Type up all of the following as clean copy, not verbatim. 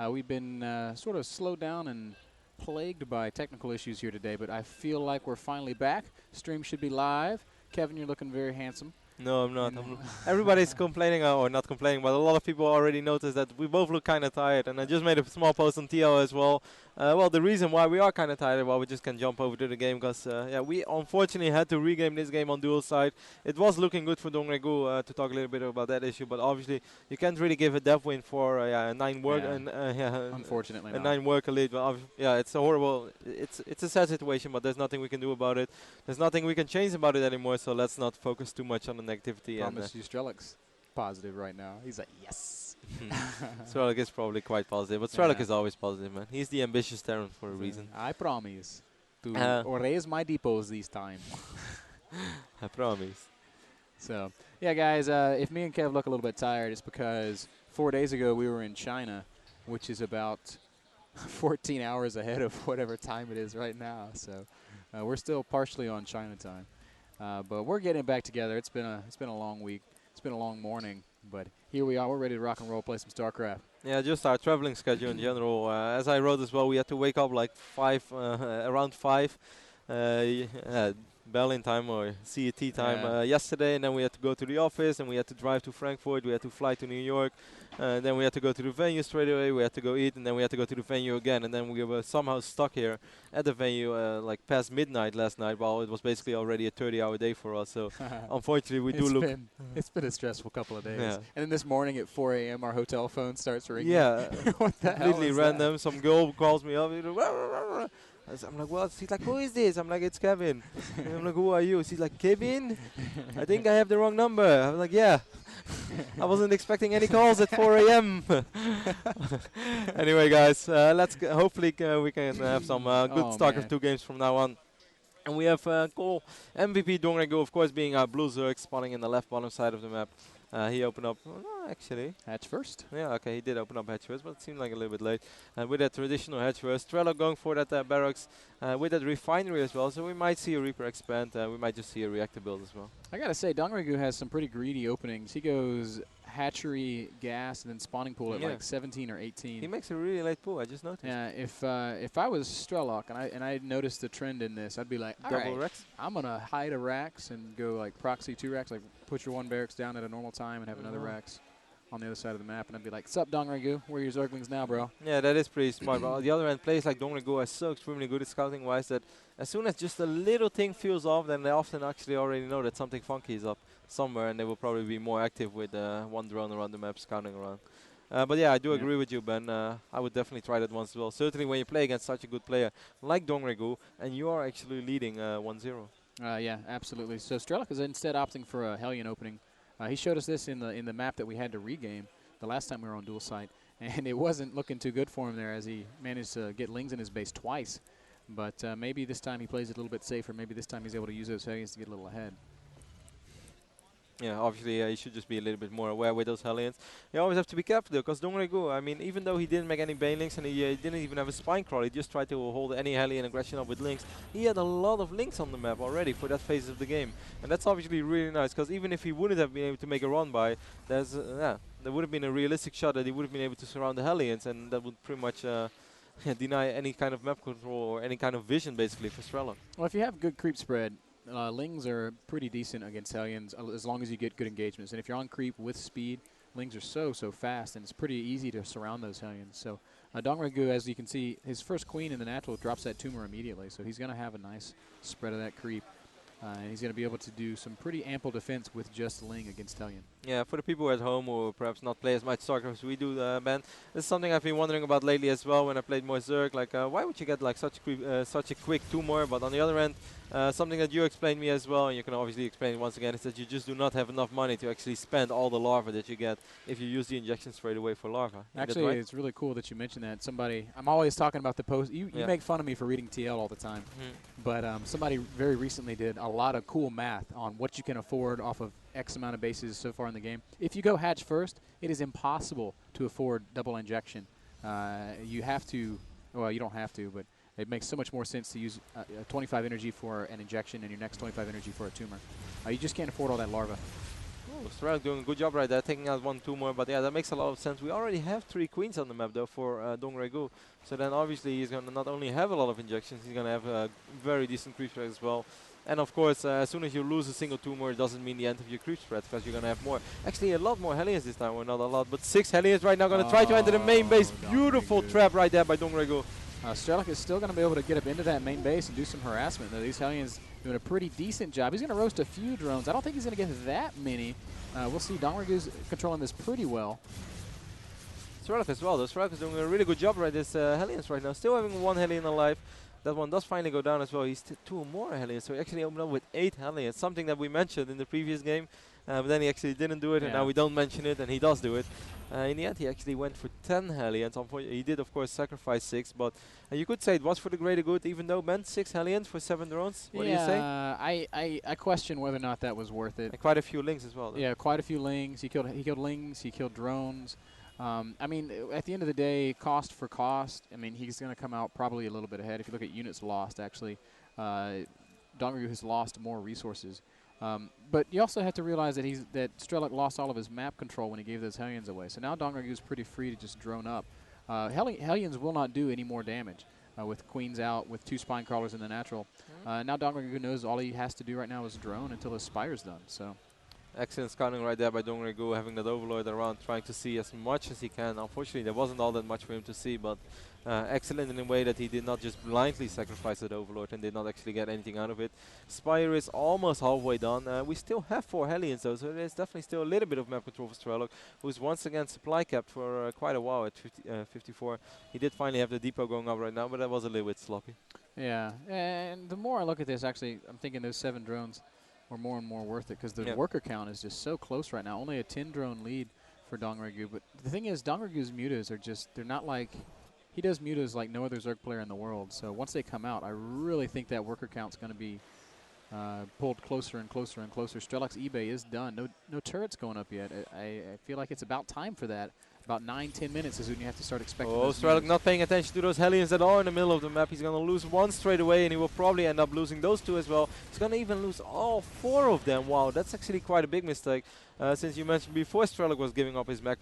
We've been sort of slowed down and plagued by technical issues here today, but I feel like we're finally back. Stream should be live. Kevin, you're looking very handsome. No, I'm not. Everybody's complaining, or not complaining, but a lot of people already noticed that we both look kind of tired. And I just made a small post on TL as well. Well, the reason why we are kind of tired, well, we just can jump over to the game because, yeah, we unfortunately had to regame this game on dual side. It was looking good for Dongregu to talk a little bit about that issue, but obviously you can't really give a dev win for yeah, a 9 work and unfortunately a not. 9 worker lead. But yeah, it's a horrible. It's a sad situation, but there's nothing we can do about it. There's nothing we can change about it anymore. So let's not focus too much on the negativity. Promise you, Strelok's positive right now. He's like, yes. Strelok is probably quite positive, but Strelok is always positive, man. He's the ambitious Terran for a reason. I promise to raise my depots this time. I promise. So, yeah, guys, if me and Kev look a little bit tired, it's because 4 days ago we were in China, which is about 14 hours ahead of whatever time it is right now. So, we're still partially on China time. But we're getting back together. It's been a long week. It's been a long morning, but here we are. We're ready to rock and roll, play some Starcraft. Yeah, just our traveling schedule in general. As I wrote as well, we had to wake up like around 5, Berlin time or CET time yesterday, and then we had to go to the office, and we had to drive to Frankfurt. We had to fly to New York, then we had to go to the venue straight away. We had to go eat, and then we had to go to the venue again, and then we were somehow stuck here at the venue like past midnight last night. While it was basically already a 30-hour day for us. So unfortunately, we do look. It's been a stressful couple of days. Yeah. And then this morning at 4 a.m., our hotel phone starts ringing. Yeah, what the hell? Completely random. That? Some girl calls me up. I'm like, well, she's like, who is this? I'm like, it's Kevin. I'm like, who are you? She's like, Kevin? I think I have the wrong number. I'm like, yeah. I wasn't expecting any calls at 4 a.m. Anyway, guys, hopefully we can have some good Starcraft 2 games from now on. And we have cool MVP Dongregu, of course, being our Blue Zerg spawning in the left bottom side of the map. He opened up, no, actually. Hatch first. Yeah, okay, he did open up hatch first, but it seemed like a little bit late. With that traditional hatch first, Trello going for that barracks, with that refinery as well, so we might see a Reaper expand, we might just see a reactor build as well. I gotta say, Dongregu has some pretty greedy openings. He goes hatchery, gas, and then spawning pool at like 17 or 18. He makes a really late pool, I just noticed. Yeah, if I was Strelok and I noticed the trend in this, I'd be like, all right, Rex? I'm gonna hide a Rax and go like proxy 2 Rax, like put your 1 barracks down at a normal time and have another Rax on the other side of the map, and I'd be like, sup Dongregu, where are your Zerglings now, bro? Yeah, that is pretty smart. But on the other hand, players like Dongregu are so extremely good at scouting wise that as soon as just a little thing feels off, then they often actually already know that something funky is up somewhere, and they will probably be more active with 1 drone around the map scouting around. But yeah, I do agree with you, Ben. I would definitely try that once as well. Certainly when you play against such a good player like Dongregu, and you are actually leading 1-0. Yeah, absolutely. So Strelok is instead opting for a Hellion opening. He showed us this in the map that we had to regame the last time we were on dual site, and it wasn't looking too good for him there as he managed to get Lings in his base twice. But maybe this time he plays it a little bit safer. Maybe this time he's able to use those Hellions to get a little ahead. Yeah, obviously you should just be a little bit more aware with those Hellions. You always have to be careful though, because Dongregu, I mean, even though he didn't make any Banelings and he didn't even have a Spine Crawl, he just tried to hold any Hellion aggression up with Links. He had a lot of Links on the map already for that phase of the game. And that's obviously really nice, because even if he wouldn't have been able to make a run by, there would have been a realistic shot that he would have been able to surround the Hellions, and that would pretty much deny any kind of map control or any kind of vision basically for Strelok. Well, if you have good creep spread, Lings are pretty decent against Hellions as long as you get good engagements. And if you're on creep with speed, Lings are so fast, and it's pretty easy to surround those Hellions. So Dongregu, as you can see, his first queen in the natural drops that tumor immediately. So he's going to have a nice spread of that creep. And he's going to be able to do some pretty ample defense with just Ling against Hellion. Yeah, for the people at home who perhaps not play as much Starcraft as we do, Ben, this is something I've been wondering about lately as well when I played more Zerg. Like, why would you get like such a quick tumor? But on the other hand, something that you explained me as well, and you can obviously explain it once again, is that you just do not have enough money to actually spend all the larvae that you get if you use the injection straight away for larvae. Actually, right? It's really cool that you mentioned that. I'm always talking about the post. You make fun of me for reading TL all the time, but somebody very recently did a lot of cool math on what you can afford off of X amount of bases so far in the game. If you go hatch first, it is impossible to afford double injection. You have to, well, you don't have to, but it makes so much more sense to use 25 energy for an injection and your next 25 energy for a tumor. You just can't afford all that larva. Strelok doing a good job right there, taking out 1-2 more, but yeah, that makes a lot of sense. We already have 3 queens on the map though for Dongregu, so then obviously he's going to not only have a lot of injections, he's going to have a very decent creep spread as well. And of course, as soon as you lose a single 2 more, it doesn't mean the end of your creep spread, because you're going to have more. Actually, a lot more Hellions this time, or not a lot, but 6 Hellions right now going to try to enter the main base. Beautiful trap right there by Dongregu. Strelok is still going to be able to get up into that main base and do some harassment, though. These Hellions doing a pretty decent job. He's going to roast a few drones. I don't think he's going to get that many. We'll see. Dongregu's controlling this pretty well. Strelok as well, though. Strelok is doing a really good job right this Hellions right now. Still having 1 Hellion alive. That one does finally go down as well. He's 2 more Hellions, so he actually opened up with 8 Hellions. Something that we mentioned in the previous game, but then he actually didn't do it, and now we don't mention it, and he does do it. In the end, he actually went for 10 Hellions. Unfortunately, he did, of course, sacrifice 6, but you could say it was for the greater good, even though meant 6 Hellions for 7 drones. What do you say? I question whether or not that was worth it. And quite a few lings as well, though. Yeah, quite a few lings. He killed lings. He killed drones. I mean, at the end of the day, cost for cost, I mean, he's going to come out probably a little bit ahead. If you look at units lost, actually, Dongregu has lost more resources. But you also have to realize that Strelok lost all of his map control when he gave those Hellions away. So now Dongregu is pretty free to just drone up. Hellions will not do any more damage with queens out, with 2 spine crawlers in the natural. Now Dongregu knows all he has to do right now is drone until his spire's done. So. Excellent scouting right there by Dongregu, having that overlord around, trying to see as much as he can. Unfortunately, there wasn't all that much for him to see, but excellent in a way that he did not just blindly sacrifice that overlord and did not actually get anything out of it. Spire is almost halfway done. We still have 4 Hellions though, so there's definitely still a little bit of map control for Strelok, who's once again supply capped for quite a while at 54. He did finally have the depot going up right now, but that was a little bit sloppy. Yeah, and the more I look at this, actually, I'm thinking those 7 drones are more and more worth it, because the worker count is just so close right now. Only a 10 drone lead for Dongregu. But the thing is, Dongregu's mutas are just, they're not like, he does mutas like no other Zerg player in the world. So once they come out, I really think that worker count's going to be pulled closer and closer and closer. Strelok's eBay is done. No turrets going up yet. I feel like it's about time for that. About 9-10 minutes is when you have to start expecting. Oh, Strelok not paying attention to those Hellions at all in the middle of the map. He's going to lose 1 straight away, and he will probably end up losing those 2 as well. He's going to even lose all 4 of them. Wow, that's actually quite a big mistake. Since you mentioned before Strelok was giving up his map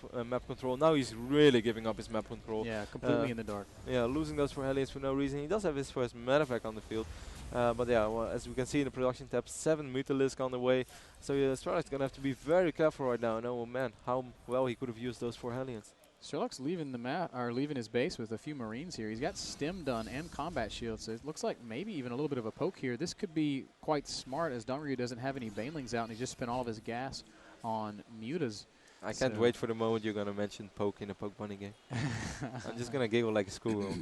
control, now he's really giving up his map control. Yeah, completely in the dark. Yeah, losing those 4 Hellions for no reason. He does have his first medevac on the field. But yeah, well, as we can see in the production tab, 7 Mutalisk on the way. So Strelok's going to have to be very careful right now. And oh man, how well he could have used those 4 Hellions. Strelok's leaving the map, or leaving his base with a few Marines here. He's got stim done and combat shields, so it looks like maybe even a little bit of a poke here. This could be quite smart, as Dongregu doesn't have any banelings out, and he just spent all of his gas on mutas. I can't wait for the moment you're going to mention poke in a Poke Bunny game. I'm just going to giggle like a schoolgirl.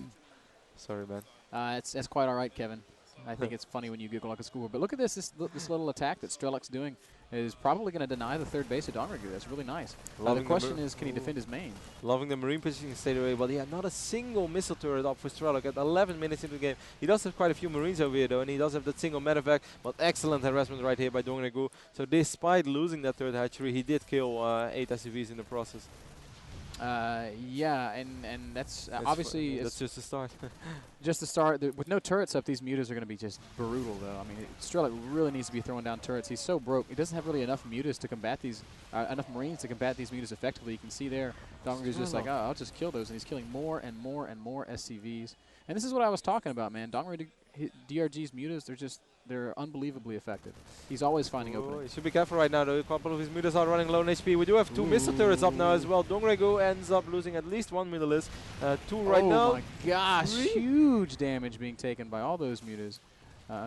Sorry, man. That's quite all right, Kevin. I think it's funny when you giggle like a schoolgirl. But look at this little attack that Strelok's doing is probably going to deny the 3rd base of Dongregu. That's really nice. The question is, can he defend his main? Loving the Marine positioning straight away, but yeah, not a single missile turret up for Strelok at 11 minutes into the game. He does have quite a few Marines over here though, and he does have that single medevac, but excellent harassment right here by Dongregu. So despite losing that 3rd hatchery, he did kill 8 SCVs in the process. Yeah, and that's obviously that's just the start. Just the start. With no turrets up, these mutas are going to be just brutal, though. I mean, Strelok really needs to be throwing down turrets. He's so broke. He doesn't have really enough mutas to combat these, enough Marines to combat these mutas effectively. You can see there, Dongrigu's just like, oh, I'll just kill those, and he's killing more and more and more SCVs. And this is what I was talking about, man. Dongregu, DRG's mutas, they're unbelievably effective. He's always finding openings. He should be careful right now, though. A couple of his mutas are running low on HP. We do have 2 missile turrets up now as well. Dongregu ends up losing at least 1 Mutalisk. 2 right now. Oh my gosh, huge damage being taken by all those mutas.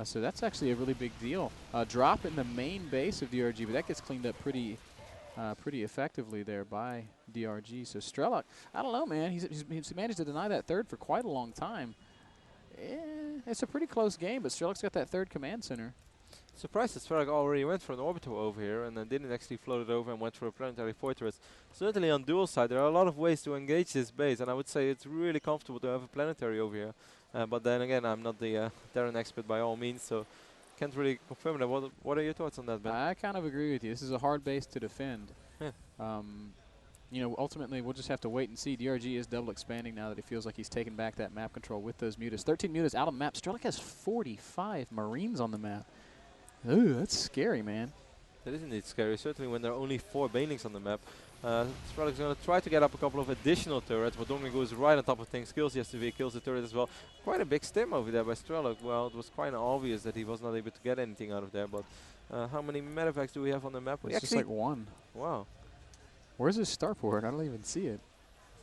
So that's actually a really big deal. Drop in the main base of DRG, but that gets cleaned up pretty effectively there by DRG. So Strelok, I don't know, man. He's managed to deny that 3rd for quite a long time. It's a pretty close game, but Strelok's got that 3rd command center. Surprised that Strelok already went for an orbital over here and then didn't actually float it over and went for a planetary fortress. Certainly on dual side, there are a lot of ways to engage this base, and I would say it's really comfortable to have a planetary over here. But then again, I'm not the Terran expert by all means, so can't really confirm that. What are your thoughts on that, Ben? I kind of agree with you. This is a hard base to defend. Yeah. You know, ultimately, we'll just have to wait and see. DRG is double expanding now that he feels like he's taken back that map control with those mutas. 13 mutas out of map. Strelok has 45 Marines on the map. Ooh, that's scary, man. That is indeed scary, certainly when there are only 4 banelings on the map. Strelak's going to try to get up a couple of additional turrets, but Dongrigo is right on top of things, kills the SCV, kills the turret as well. Quite a big stim over there by Strelak. Well, it was quite obvious that he was not able to get anything out of there, but how many medevacts do we have on the map? It's just like 1. Wow. Where's his starport? I don't even see it.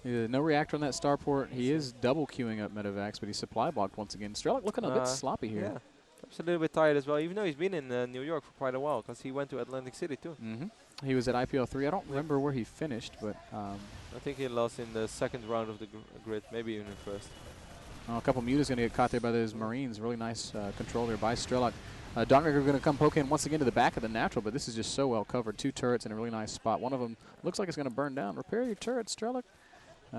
No reactor on that starport. He is double queuing up medevacs, but he's supply blocked once again. Strelak looking a bit sloppy here. Yeah, perhaps a little bit tired as well, even though he's been in New York for quite a while, because he went to Atlantic City too. He was at IPL 3. I don't remember where he finished, but I think he lost in the second round of the grid, maybe even in first. A couple mutas going to get caught there by those Marines. Really nice control there by Strelak. Dongrigo are going to come poke in once again to the back of the natural, but this is just so well covered. 2 turrets in a really nice spot. One of them looks like it's going to burn down. Repair your turrets, Strelak.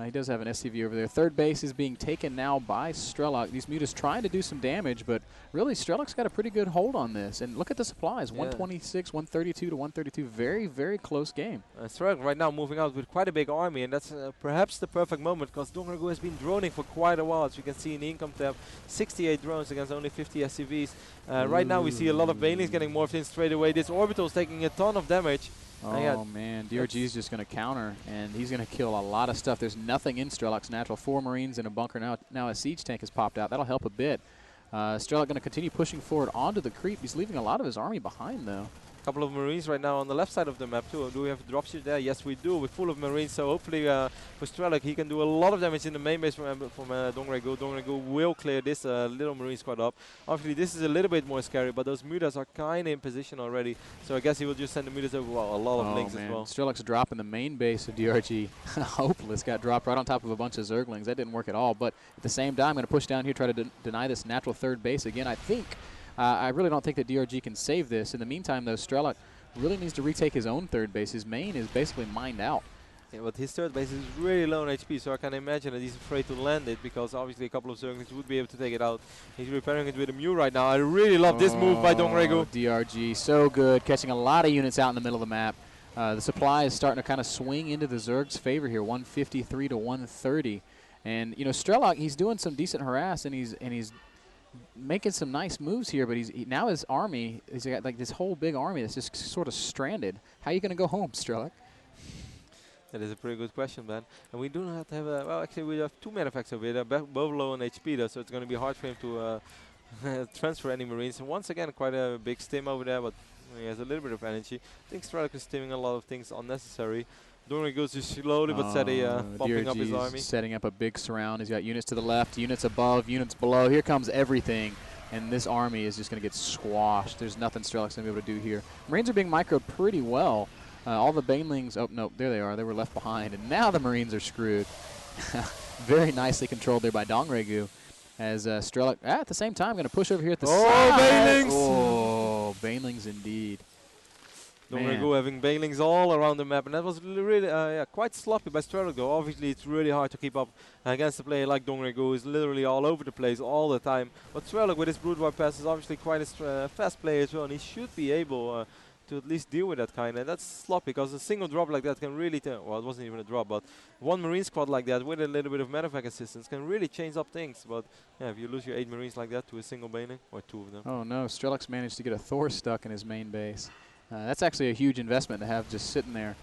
He does have an SCV over there. Third base is being taken now by Strelak. These mutas trying to do some damage, but really Strelak's got a pretty good hold on this. And look at the supplies, 126, 132 to 132. Very, very close game. Strelak right now moving out with quite a big army, and that's perhaps the perfect moment, because Dongrigo has been droning for quite a while. As you can see in the income tab, 68 drones against only 50 SCVs. Right now we see a lot of banelings getting morphed in straight away. This orbital is taking a ton of damage. Oh, man. DRG is just going to counter, and he's going to kill a lot of stuff. There's nothing in Strelak's natural. 4 Marines in a bunker. Now a siege tank has popped out. That'll help a bit. Strelak going to continue pushing forward onto the creep. He's leaving a lot of his army behind, though. Couple of Marines right now on the left side of the map too. Do we have dropships there? Yes, we do. We're full of Marines, so hopefully for Strelak he can do a lot of damage in the main base from Dongrigo. Dongrigo will clear this little Marine squad up. Obviously this is a little bit more scary, but those mutas are kind of in position already, so I guess he will just send the mutas over. Well, a lot of links as well. Strelak's dropping the main base of DRG. Hopeless got dropped right on top of a bunch of Zerglings. That didn't work at all, but at the same time I'm going to push down here, try to deny this natural third base again. I think, I really don't think that DRG can save this. In the meantime though, Strelak really needs to retake his own third base. His main is basically mined out. Yeah, but his third base is really low on HP, so I can imagine that he's afraid to land it, because obviously a couple of Zerglings would be able to take it out. He's repairing it with a Mew right now. I really love this move by Dongrigo. DRG, so good, catching a lot of units out in the middle of the map. The supply is starting to kind of swing into the Zerg's favor here, 153 to 130. And, you know, Strelak, he's doing some decent harass, and he's making some nice moves here, but now his army, he's got like this whole big army that's just sort of stranded. How are you going to go home, Strelak? That is a pretty good question, Ben. And we do not have to have well, actually we have 2 manufacturers over here. They're both low on HP though, so it's going to be hard for him to transfer any Marines. And once again, quite a big stim over there, but he has a little bit of energy. I think Strelak is stimming a lot of things unnecessary. Dongrigo goes just slowly but steady bumping up his army. Setting up a big surround. He's got units to the left, units above, units below. Here comes everything, and this army is just going to get squashed. There's nothing Strelak's going to be able to do here. Marines are being microed pretty well. All the banelings, oh, no, there they are. They were left behind, and now the Marines are screwed. Very nicely controlled there by Dongrigo, as Strelak, at the same time, going to push over here at the side. Banelings! Oh, banelings indeed. Dongrigo having banelings all around the map, and that was really quite sloppy by Strelak though. Obviously it's really hard to keep up against a player like Dongrigo, who is literally all over the place all the time. But Strelak with his Brood War pass is obviously quite a fast player as well, and he should be able to at least deal with that kind. And that's sloppy, because a single drop like that can really, well, it wasn't even a drop, but one Marine squad like that with a little bit of medevac assistance can really change up things. But yeah, if you lose your 8 Marines like that to a single baneling, or 2 of them. Oh no, Strelak's managed to get a Thor stuck in his main base. That's actually a huge investment to have just sitting there.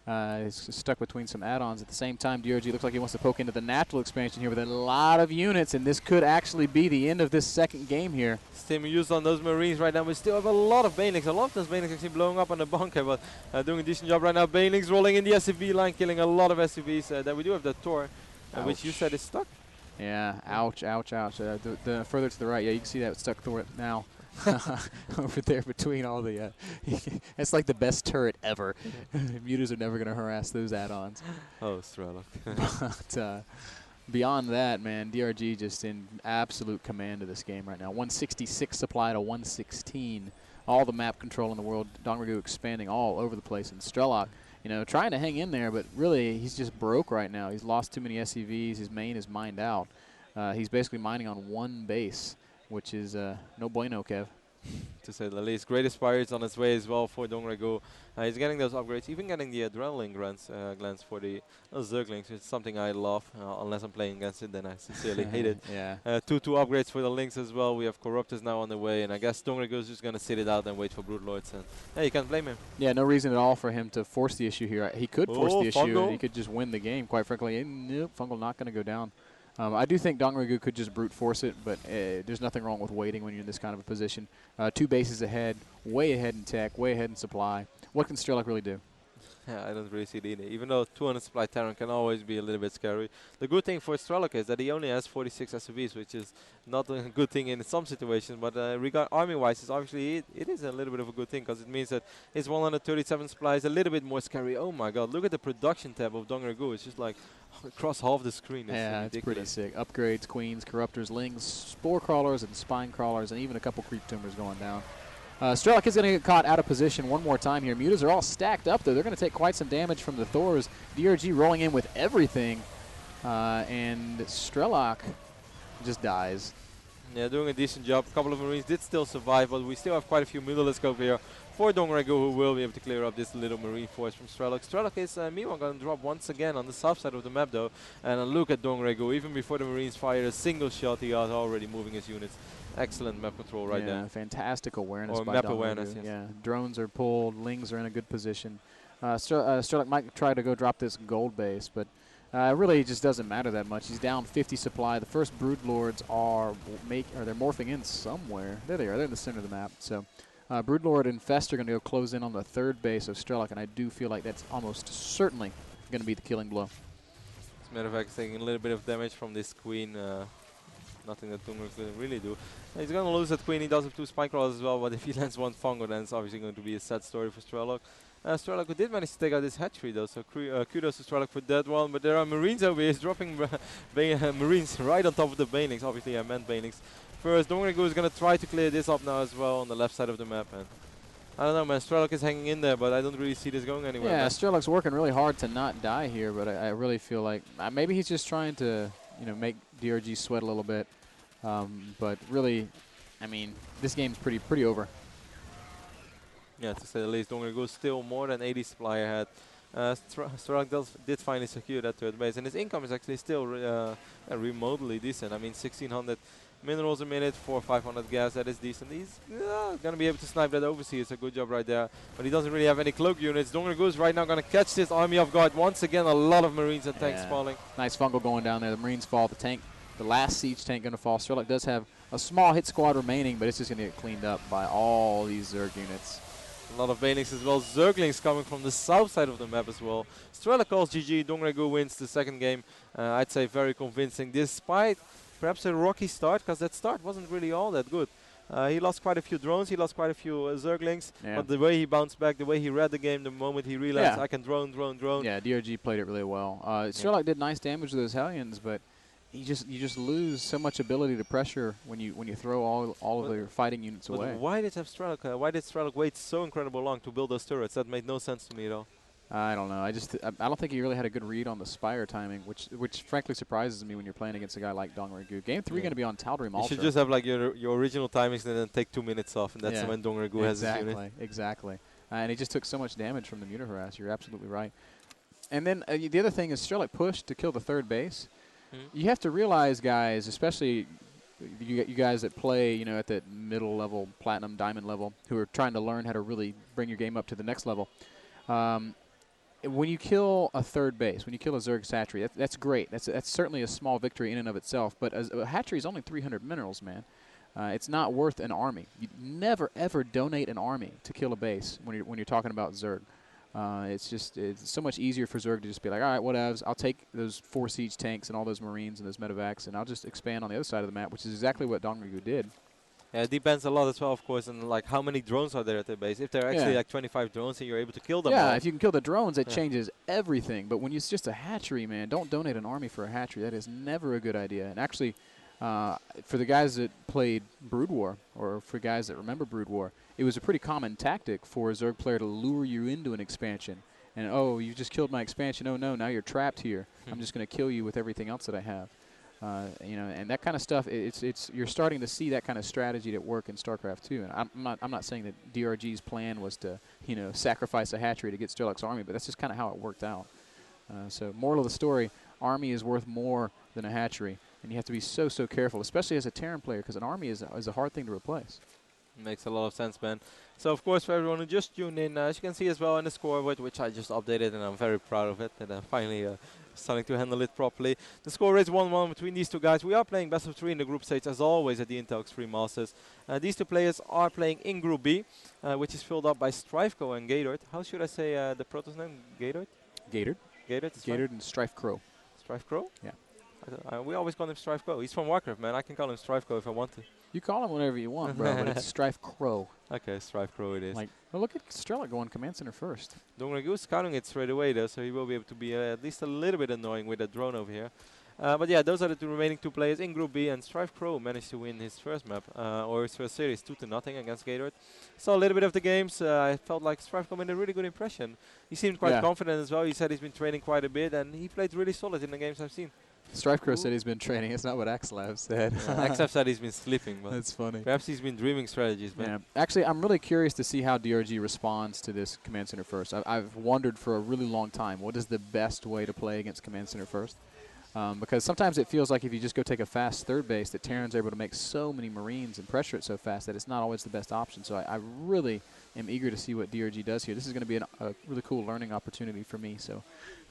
It's stuck between some add-ons. At the same time, DRG looks like he wants to poke into the natural expansion here with a lot of units, and this could actually be the end of this second game here. Stim used on those Marines right now. We still have a lot of banelings. A lot of those banelings actually blowing up on the bunker, but doing a decent job right now. Banelings rolling in the SCV line, killing a lot of SCVs. Then we do have the Tor, which you said is stuck. Yeah, ouch, ouch, ouch. The further to the right, yeah, you can see that stuck Thor now. Over there between all the it's like the best turret ever. Mutas are never going to harass those add-ons. Oh, Strelak. But beyond that, man, DRG just in absolute command of this game right now. 166 supply to 116. All the map control in the world. Dongrigo expanding all over the place. And Strelak, you know, trying to hang in there, but really he's just broke right now. He's lost too many SCVs. His main is mined out. He's basically mining on one base, which is no bueno, Kev. to say the least. Greatest Pirates on its way as well for Dongregul. He's getting those upgrades, even getting the Adrenaline glance for the Zerglings. It's something I love, unless I'm playing against it, then I sincerely hate it. Yeah. 2 upgrades for the Lynx as well. We have Corruptors now on the way, and I guess Dongregul is just going to sit it out and wait for Broodlords. And yeah, you can't blame him. Yeah, no reason at all for him to force the issue here. He could force the issue, and he could just win the game, quite frankly. Nope, Fungal not going to go down. I do think Dongregul could just brute force it, but there's nothing wrong with waiting when you're in this kind of a position. 2 bases ahead, way ahead in tech, way ahead in supply. What can Strelok really do? Yeah, I don't really see it either. Even though 200 supply Terran can always be a little bit scary. The good thing for Strelok is that he only has 46 SUVs, which is not a good thing in some situations. But regard army-wise, it's obviously it is a little bit of a good thing, because it means that his 137 supply is a little bit more scary. Oh my God! Look at the production tab of Dongregul. It's just like across half the screen. Yeah, it's pretty sick. Upgrades, queens, corruptors, lings, spore crawlers, and spine crawlers, and even a couple creep tumors going down. Strelok is going to get caught out of position one more time here. Mutas are all stacked up, though. They're going to take quite some damage from the Thors. DRG rolling in with everything, and Strelok just dies. Yeah, doing a decent job. A couple of Marines did still survive, but we still have quite a few Mutalisks over here for Dongregul, who will be able to clear up this little Marine force from Strelok. Strelok is, meanwhile, going to drop once again on the south side of the map, though. And look at Dongregul. Even before the Marines fired a single shot, he was already moving his units. Excellent map control right there. Fantastic awareness by map Dongregul. awareness, yes. Yeah, drones are pulled, lings are in a good position. Strelok might try to go drop this gold base, but really, it just doesn't matter that much. He's down 50 supply. The first Broodlords they're morphing in somewhere. There they are. They're in the center of the map. So Broodlord and Fest are going to go close in on the 3rd base of Strelok, and I do feel like that's almost certainly going to be the killing blow. As a matter of fact, taking a little bit of damage from this queen. Nothing that Dongregul can really do. He's going to lose that queen. He does have 2 spine crawlers as well, but if he lands 1 fungo, then it's obviously going to be a sad story for Strelok. Strelok did manage to take out this hatchery though, so kudos to Strelok for that one. But there are Marines over here. He's dropping Marines right on top of the Banelings. Obviously, I meant Banelings. First, Dongregul is going to try to clear this up now as well on the left side of the map. And I don't know, man. Strelok is hanging in there, but I don't really see this going anywhere. Yeah, Strelok's working really hard to not die here, but I really feel like maybe he's just trying to make DRG sweat a little bit. But really, I mean, this game's pretty over. Yeah, to say the least. Dongregul still more than 80 supply ahead. Strelok did finally secure that 3rd base, and his income is actually still remotely decent. I mean, 1,600 minerals a minute, 500 gas, that is decent. He's going to be able to snipe that overseas. It's a good job right there. But he doesn't really have any cloak units. Dongregul is right now going to catch this army off guard. Once again, a lot of Marines and tanks falling. Nice fungal going down there. The Marines fall. The last siege tank going to fall. Strelok does have a small hit squad remaining, but it's just going to get cleaned up by all these Zerg units. A lot of Banelings as well. Zerglings coming from the south side of the map as well. Strelok calls GG. Dongregul wins the 2nd game. I'd say very convincing, despite perhaps a rocky start, because that start wasn't really all that good. He lost quite a few drones. He lost quite a few Zerglings. Yeah. But the way he bounced back, the way he read the game, the moment he realized I can drone. Yeah, DRG played it really well. Strelok did nice damage to those Hellions, but you just lose so much ability to pressure when you throw all of your fighting units away. Why did Strelok wait so incredibly long to build those turrets? That made no sense to me at all. I don't know. I don't think he really had a good read on the Spire timing, which frankly surprises me when you're playing against a guy like Dongregul. Game 3 going to be on Tal'Darim Ultra. You should just have like your original timings and then take 2 minutes off, and that's when Dongregul has his unit. Exactly. And he just took so much damage from the Muta Harass. You're absolutely right. And then the other thing is Strelok pushed to kill the 3rd base. You have to realize, guys, especially you guys that play, at that middle level, platinum, diamond level, who are trying to learn how to really bring your game up to the next level. When you kill a 3rd base, when you kill a Zerg hatchery, that's great. That's certainly a small victory in and of itself. But a hatchery is only 300 minerals, man. It's not worth an army. You never ever donate an army to kill a base when you're talking about Zerg. It's so much easier for Zerg to just be like, all right, whatevs. I'll take those 4 siege tanks and all those Marines and those medevacs, and I'll just expand on the other side of the map, which is exactly what Dongregul did. Yeah, it depends a lot as well, of course, on like how many drones are there at the base. If there are actually like 25 drones and you're able to kill them all. If you can kill the drones, it changes everything. But when it's just a hatchery, man, don't donate an army for a hatchery. That is never a good idea. And actually, for the guys that played Brood War, or for guys that remember Brood War, it was a pretty common tactic for a Zerg player to lure you into an expansion. And, oh, you just killed my expansion. Oh, no, now you're trapped here. I'm just going to kill you with everything else that I have. You know, and that kind of stuff. You're starting to see that kind of strategy at work in StarCraft 2. And I'm not saying that DRG's plan was to, you know, sacrifice a hatchery to get Strelok's army, but that's just kind of how it worked out. So moral of the story: army is worth more than a hatchery, and you have to be so careful, especially as a Terran player, because an army is a hard thing to replace. Makes a lot of sense, man. So, of course, for everyone who just tuned in, as you can see as well in the scoreboard, which I just updated, and I'm very proud of it, that I'm finally starting to handle it properly. The score is 1-1 between these two guys. We are playing best of 3 in the group stage, as always, at the Intel Extreme Masters. These two players are playing in Group B, which is filled up by Strifeco and Gatorade. How should I say the Protoss name? Gatorade? Gatorade. Gatorade And Strife Crow. Strife Crow? Yeah. We always call him Strife Crow. He's from Warcraft, man. I can call him Strife Crow if I want to. You call him whatever you want, bro, but it's Strife Crow. Okay, Strife Crow it is. Like, well, look at Strelok going command center first. Dongregoo is scouting it straight away, though, so he will be able to be at least a little bit annoying with that drone over here. But yeah, those are the two remaining two players in Group B, and Strife Crow managed to win his first map, or his first series, 2-0 against Gatorade. Saw a little bit of the games. I felt like Strife Crow made a really good impression. He seemed quite confident as well. He said he's been training quite a bit, and he played really solid in the games I've seen. Strife Crow said he's been training. It's not what Axelav said. Axelav said he's been sleeping. But that's funny. Perhaps he's been dreaming strategies, man. Yeah. Actually, I'm really curious to see how DRG responds to this command center first. I've wondered for a really long time, what is the best way to play against command center first? Because sometimes it feels like if you just go take a fast third base, that Terran's able to make so many Marines and pressure it so fast that it's not always the best option. So I really am eager to see what DRG does here. This is going to be a really cool learning opportunity for me. So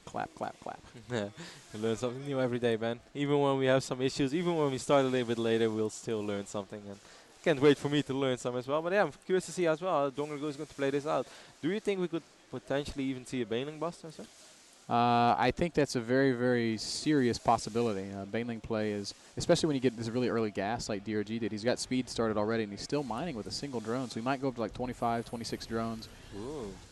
clap, clap, clap. Yeah, you learn something new every day, man. Even when we have some issues, even when we start a little bit later, we'll still learn something. And can't wait for me to learn some as well. But yeah, I'm curious to see as well how Dongregoo is going to play this out. Do you think we could potentially even see a Baneling bust or so? I think that's a very serious possibility. Baneling play is, especially when you get this really early gas like DRG did. He's got speed started already, and he's still mining with a single drone. So he might go up to like 25, 26 drones,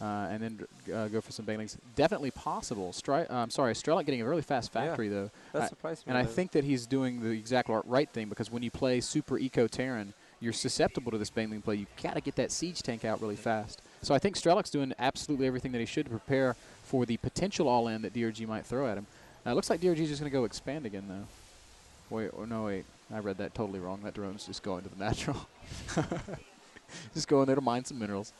and then go for some Banelings. Definitely possible. Strelok getting a really fast factory though. That surprised me. And I think that he's doing the exact right thing, because when you play super eco Terran, you're susceptible to this Baneling play. You gotta get that siege tank out really fast. So I think Strelok's doing absolutely everything that he should to prepare for the potential all-in that DRG might throw at him. It looks like DRG is just going to go expand again, though. Wait, no, wait. I read that totally wrong. That drone's just going to the natural. Just going there to mine some minerals.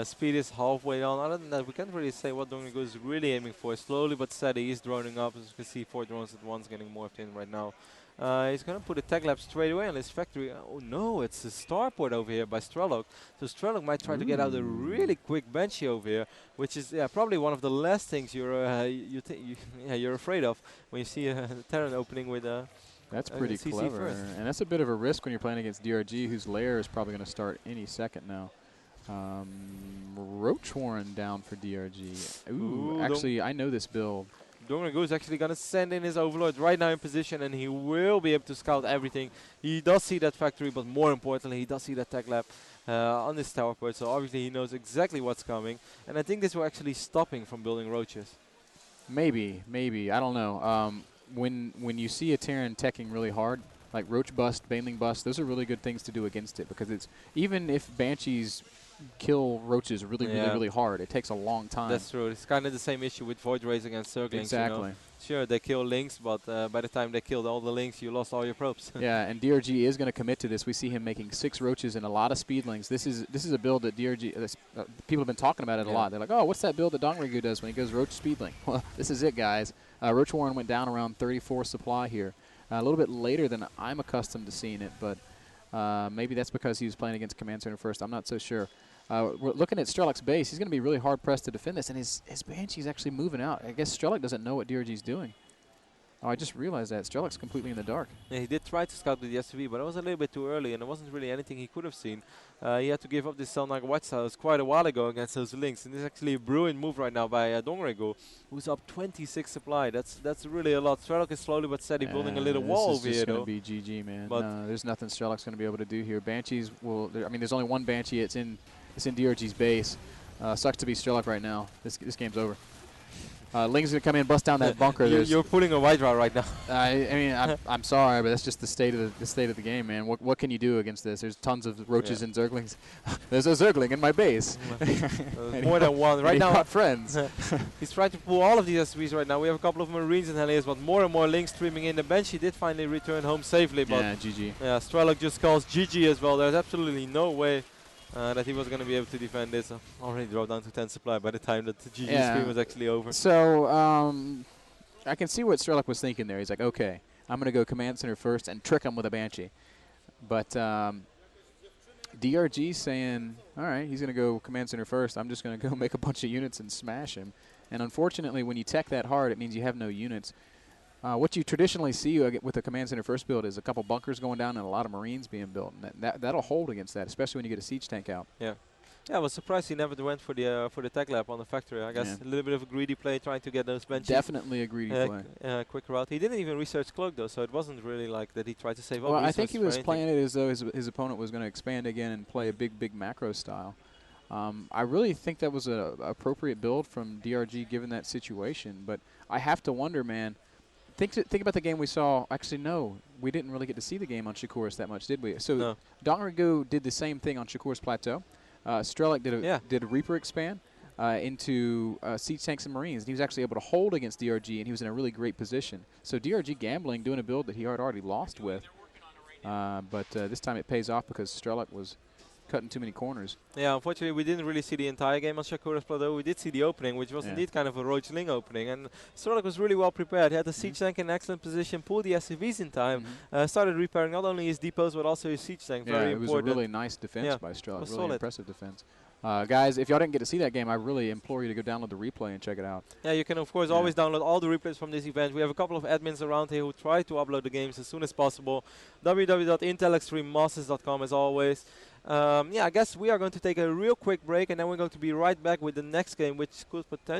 Speed is halfway down. Other than that, we can't really say what Dongregoo is really aiming for. Slowly but steady, he's droning up. As you can see, 4 drones at once getting morphed in right now. He's going to put a tech lab straight away on his factory. Oh no, it's a starport over here by Strelok. So Strelok might try to get out a really quick Banshee over here, which is probably one of the last things you're afraid of when you see a Terran opening with a That's pretty clever. And that's a bit of a risk when you're playing against DRG, whose lair is probably going to start any second now. Roach Warren down for DRG. Ooh, actually, I know this build. Dongregoo is actually going to send in his Overlord right now in position, and he will be able to scout everything. He does see that factory, but more importantly, he does see that tech lab on this tower port, so obviously he knows exactly what's coming. And I think this will actually stop him from building roaches. Maybe. I don't know. When you see a Terran teching really hard, like Roach Bust, Baneling Bust, those are really good things to do against it, because it's even if Banshees kill roaches really hard, it takes a long time. That's true. It's kind of the same issue with Void Rays against Zerglings. Exactly. You know? Sure, they kill Lynx, but by the time they killed all the Lynx, you lost all your probes. Yeah, and DRG is going to commit to this. We see him making 6 roaches and a lot of speedlings. This is a build that DRG, people have been talking about it a lot. They're like, oh, what's that build that Dongregoo does when he goes roach speedling? Well, this is it, guys. Roach Warren went down around 34 supply here. A little bit later than I'm accustomed to seeing it, but maybe that's because he was playing against Command Center first. I'm not so sure. We're looking at Strelok's base. He's going to be really hard-pressed to defend this, and his Banshee's actually moving out. I guess Strelok doesn't know what DRG's doing. Oh, I just realized that. Strelok's completely in the dark. Yeah, he did try to scout with the SUV, but it was a little bit too early, and there wasn't really anything he could have seen. He had to give up this Selnaga Watchhouse quite a while ago against those Lynx, and this is actually a brilliant move right now by Dongregoo, who's up 26 supply. That's really a lot. Strelok is slowly but steady building a little wall over here, though. This is just going to be GG, man. No, there's nothing Strelok's going to be able to do here. Banshees will. I mean, there's only one Banshee. It's in DRG's base. Sucks to be Strelok right now. This game's over. Ling's gonna come in, bust down that bunker. You're pulling a white draw right now. I mean, I'm sorry, but that's just the state of the game, man. What can you do against this? There's tons of roaches and zerglings. There's a zergling in my base. More than one right now. Got friends. He's trying to pull all of these SCVs right now. We have a couple of Marines and Hellions, but more and more Lings streaming in. The Banshee did finally return home safely, but yeah, GG. Yeah, Strelok just calls GG as well. There's absolutely no way that he was going to be able to defend this. Already dropped down to 10 supply by the time that the GG screen was actually over. So I can see what Strelok was thinking there. He's like, okay, I'm going to go command center first and trick him with a Banshee. But DRG saying, all right, he's going to go command center first. I'm just going to go make a bunch of units and smash him. And unfortunately, when you tech that hard, it means you have no units. What you traditionally see with the command center first build is a couple bunkers going down and a lot of Marines being built. And that'll hold against that, especially when you get a siege tank out. Yeah. Yeah, I was surprised he never went for the tech lab on the factory. I guess a little bit of a greedy play, trying to get those benches. Definitely a greedy play. Quick route. He didn't even research cloak though, so it wasn't really like that he tried to save up. Well, I think he was playing it as though his opponent was going to expand again and play a big macro style. I really think that was an appropriate build from DRG given that situation. But I have to wonder, man. Think about the game we saw. Actually, no, we didn't really get to see the game on Shakur's that much, did we? So no. Dongrigu did the same thing on Shakur's plateau. Strelok did a Reaper expand into siege tanks and Marines. And he was actually able to hold against DRG, and he was in a really great position. So DRG gambling, doing a build that he had already lost with. But this time it pays off because Strelok was cutting too many corners. Yeah, unfortunately we didn't really see the entire game on Shakur's plateau. We did see the opening, which was indeed kind of a Roach Ling opening, and Strelok was really well prepared. He had the siege tank in excellent position, pulled the SCVs in time, started repairing not only his depots but also his siege tank. Very important. It was a really nice defense by Strelok, really solid. Impressive defense. Guys, if y'all didn't get to see that game, I really implore you to go download the replay and check it out. Yeah, you can of course always download all the replays from this event. We have a couple of admins around here who try to upload the games as soon as possible. www.intelextrememasters.com as always. I guess we are going to take a real quick break, and then we're going to be right back with the next game, which could potentially